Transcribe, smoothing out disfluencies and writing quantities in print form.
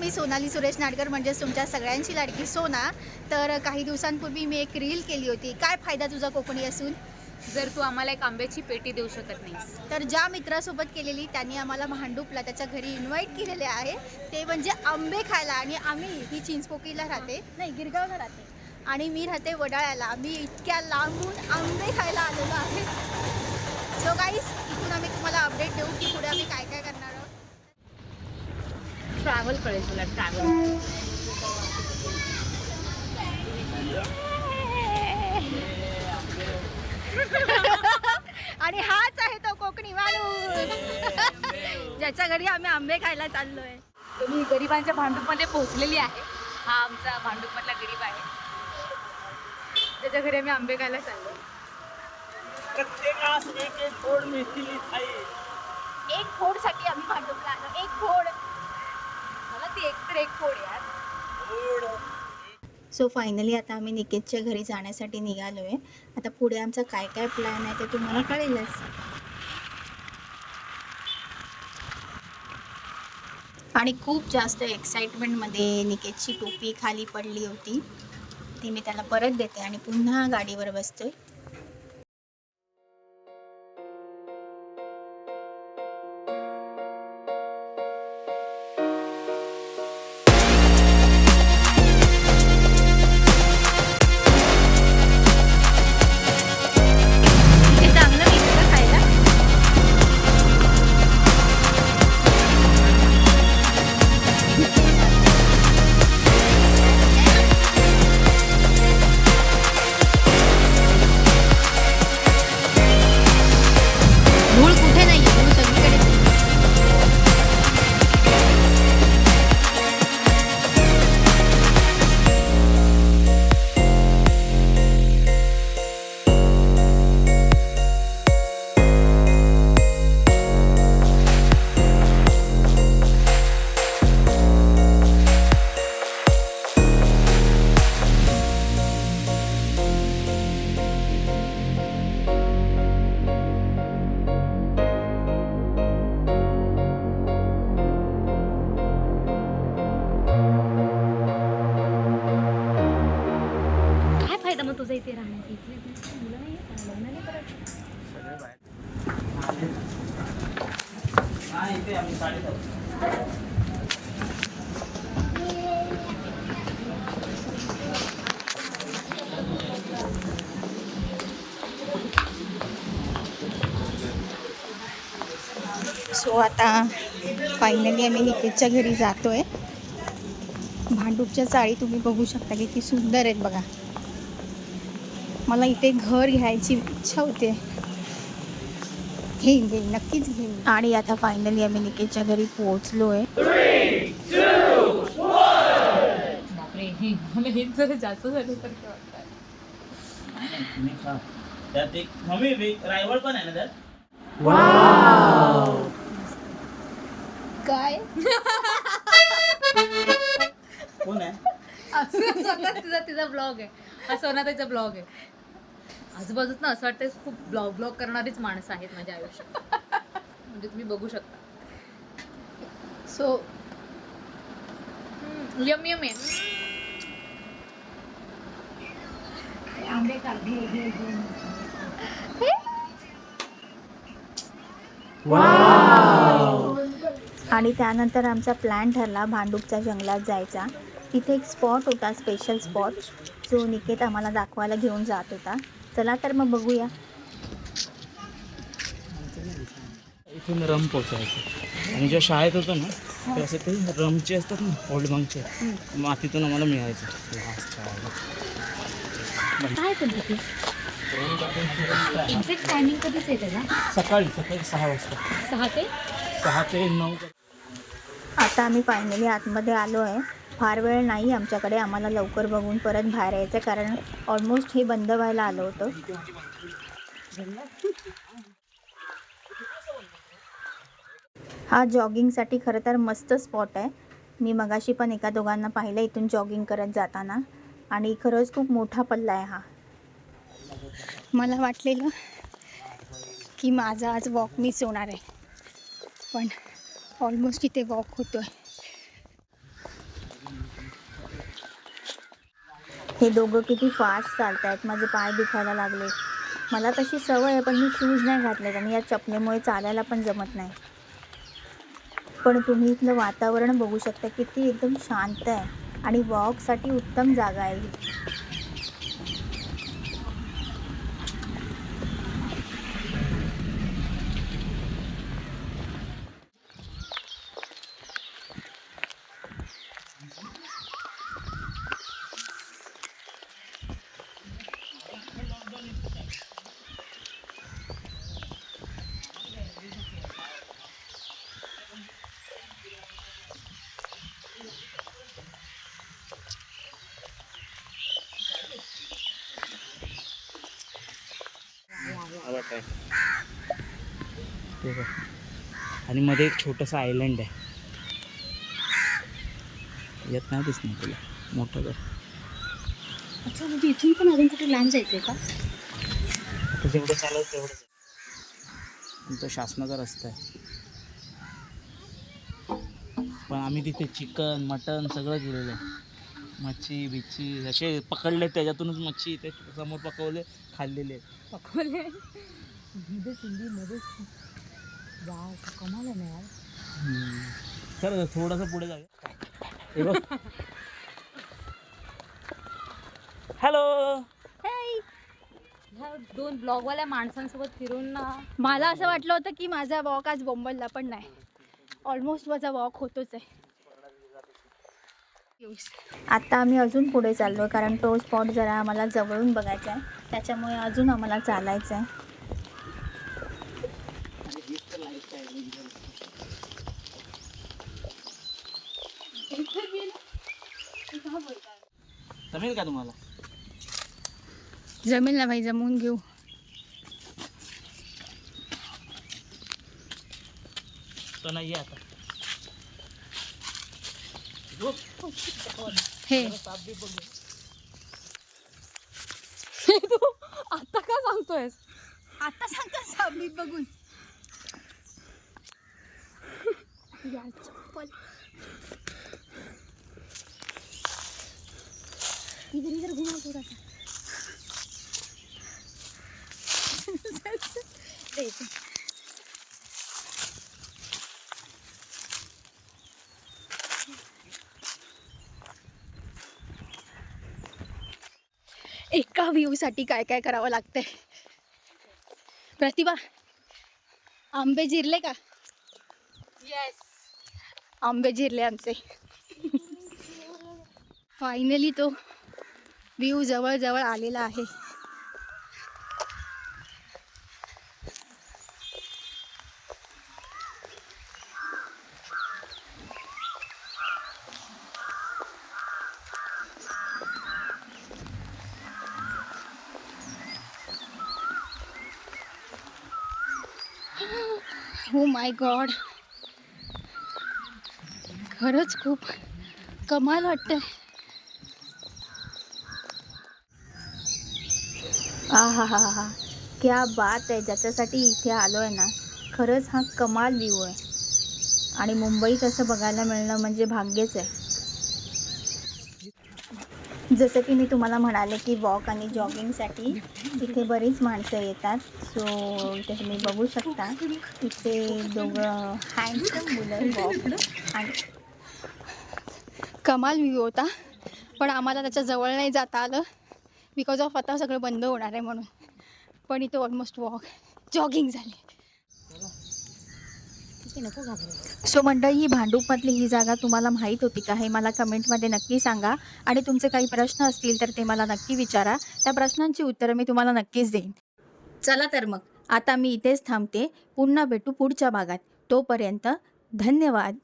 मी सोनाली सुरेश नाडकर, म्हणजेच तुमच्या सगळ्यांची लाडकी सोना. तर काही दिवसांपूर्वी मी एक रील केली होती, काय फायदा तुझा कोकणी असून जर तू आम्हाला एक आंब्याची पेटी देऊ शकत नाहीस. तर ज्या मित्रासोबत केलेली त्यांनी आम्हाला भांडूपला त्याच्या घरी इन्व्हाइट केलेले आहे, ते म्हणजे आंबे खायला. आणि आम्ही ही चिंचपोकळीला राहते, नाही गिरगावला राहते, आणि मी राहते वडाळ्याला. आम्ही इतक्या लांबून आंबे खायला आलेलो आहे. सो गाईस, इथून आम्ही तुम्हाला अपडेट देऊ की पुढे आम्ही काय काय करणार आहोत. ट्रॅव्हल कळेल तुला, ट्रॅव्हल. आणि हाच आहे तो कोकणी माणूस ज्याच्या घरी आम्ही आंबे खायला चाललोय. तुम्ही गरिबांच्या भांडूपमध्ये पोहोचलेली आहे. हा आमचा भांडूपमधला गरीब आहे, त्याच्या घरी आम्ही आंबे खायला चाललो. प्रत्येकास एक एक फोड मिळतील. एक फोडसाठी आम्ही भांडूपला आलो. एक फोड मला ती एक तर एक फोड यार. सो फायनली आता आम्ही निकेतच्या घरी जाण्यासाठी निघालो आहे. आता पुढे आमचा काय काय प्लॅन आहे ते तुम्हाला कळेलच. आणि खूप जास्त एक्साइटमेंटमध्ये निकेतची टोपी खाली पडली होती, ती मी त्याला परत देते आणि पुन्हा गाडीवर बसतोय. मग तुझं इथे राहण्याचं इथे मुलं नाही आहे, लग्न नाही करायचं. सो आता फायनली आम्ही निकेतच्या घरी जातोय. भांडूपच्या चाळी तुम्ही बघू शकता किती सुंदर आहेत बघा. मला इथे घर घ्यायची इच्छा होते. घेईन नक्कीच घेईन. आणि आता फायनली आम्ही निकेतच्या घरी पोहोचलो आहे. बापरे, मला हेच जरा जास्त झाल्यासारखं वाटतं. त्यात एक मम्मी रायवळ पण आहे ना त्यात. काय कोण आहे? तिचा ब्लॉग आहे, हा सोनाताईचा ब्लॉग आहे. आजूबाजूत ना असं वाटतं खूप ब्लॉग करणारीच माणसं आहेत माझ्या आयुष्यात. म्हणजे तुम्ही बघू शकता. सो यम यम आहे. आणि त्यानंतर आमचा प्लॅन ठरला भांडूपच्या जंगलात जायचा. तिथे एक स्पॉट होता, स्पेशल स्पॉट, जो निकेत आम्हाला दाखवायला घेऊन जात होता. चला तर मग बघूया. इथून रम पोचायचं आणि जेव्हा शाळेत होतो ना तर असं ते रमचे असतात ना, ओल्ड बंकचे, मातीतून आम्हाला मिळायचं. काय पण तिथे एक्झॅक्ट टायमिंग कधीच आहे त्याला? सकाळी 6 वाजता, 6 ते 9. आता आम्ही फायनली आतमध्ये आलो आहे. फार वेळ नाही आमच्याकडे, आम्हाला लवकर बघून परत बाहेर यायचं, कारण ऑलमोस्ट हे बंद व्हायला आलं होतं. हा जॉगिंगसाठी खरं तर मस्त स्पॉट आहे. मी मगाशी पण एका दोघांना पाहिलं इथून जॉगिंग करत जाताना, आणि खरंच खूप मोठा पल्ला आहे हा. मला वाटलेलं की माझा आज वॉक मिस होणार आहे, पण ऑलमोस्ट इथे वॉक होतो आहे. हे दोघं किती फास्ट चालत आहेत, माझे पाय दुखायला लागले. मला तशी सवय आहे, पण मी शूज नाही घातलेत आणि या चपलेमुळे चालायला पण जमत नाही. पण तुम्ही इथलं वातावरण बघू शकता, किती एकदम शांत आहे आणि वॉकसाठी उत्तम जागा आहे ही. ते बघ. आणि मध्ये एक छोटंसं आयलंड आहे, यात नाही दिसणार तुला, मोठं बघ. अच्छा, म्हणजे इथून पण अजून कुठे लांब जायचंय का? आता जेवढं चालवत तेवढंच आहे. तो शासनाचा रस्ता आहे. पण आम्ही तिथे चिकन मटन सगळं केलेलं आहे. मच्छी बिच्छी असे पकडले, त्याच्यातूनच मच्छी इथे समोर पकवले, खाल्लेले. पकवले मध्ये सिंधी मध्ये. वाव, कमाल आहे ना यार. चल थोडंसं पुढे जाऊया. हे बघ. हॅलो. ह्या 2 ब्लॉगवाल्या माणसांसोबत फिरून ना मला असं वाटलं होतं की माझा वॉक आज बोंबलला, पण नाही, ऑलमोस्ट माझा वॉक होतोच आहे. आता आम्ही अजून पुढे चाललो, कारण तो स्पॉट जरा आम्हाला जवळून बघायचा आहे, त्याच्यामुळे अजून आम्हाला चालायचं आहे. जमेल का तुम्हाला? जमेल ना भाई, जमवून घेऊ. तो नाही आता. हे तू आता का सांगतोयस? आता सांगता साबली बघून. चप्पल इधर घुमा थोड़ा सा. एका व्ह्यू साठी काय काय करावं लागतंय. प्रतिभा, आंबे जिरले का? येस. आंबे जिरले आमचे. फायनली तो व्ह्यू जवळ जवळ आलेला आहे. ओ माय गॉड, खरंच खूप कमाल वाटतंय. हा हा हा, क्या बात आहे. ज्याच्यासाठी इथे आलो आहे ना, खरंच हा कमाल व्ह्यू आहे. आणि मुंबईत असं बघायला मिळणं म्हणजे भाग्यच आहे. जसं की मी तुम्हाला म्हणाले की वॉक आणि जॉगिंगसाठी इथे बरीच माणसं येतात. सो इथे तुम्ही बघू शकता, इथे दोघं हँडसम मुलं वॉक. आणि कमाल व्ह्यू होता, पण आम्हाला त्याच्या जवळ नाही जाता आलं बिकॉज ऑफ आता सगळं बंद होणार आहे म्हणून. पण इथे ऑलमोस्ट वॉक जॉगिंग झाली. सो मंडळी, ही भांडूपमधली ही जागा तुम्हाला माहीत होती का, हे मला कमेंटमध्ये नक्की सांगा. आणि तुमचे काही प्रश्न असतील तर ते मला नक्की विचारा. त्या प्रश्नांची उत्तरं मी तुम्हाला नक्कीच देईन. चला तर मग आता मी इथेच थांबते. पुन्हा भेटू पुढच्या भागात. तोपर्यंत धन्यवाद.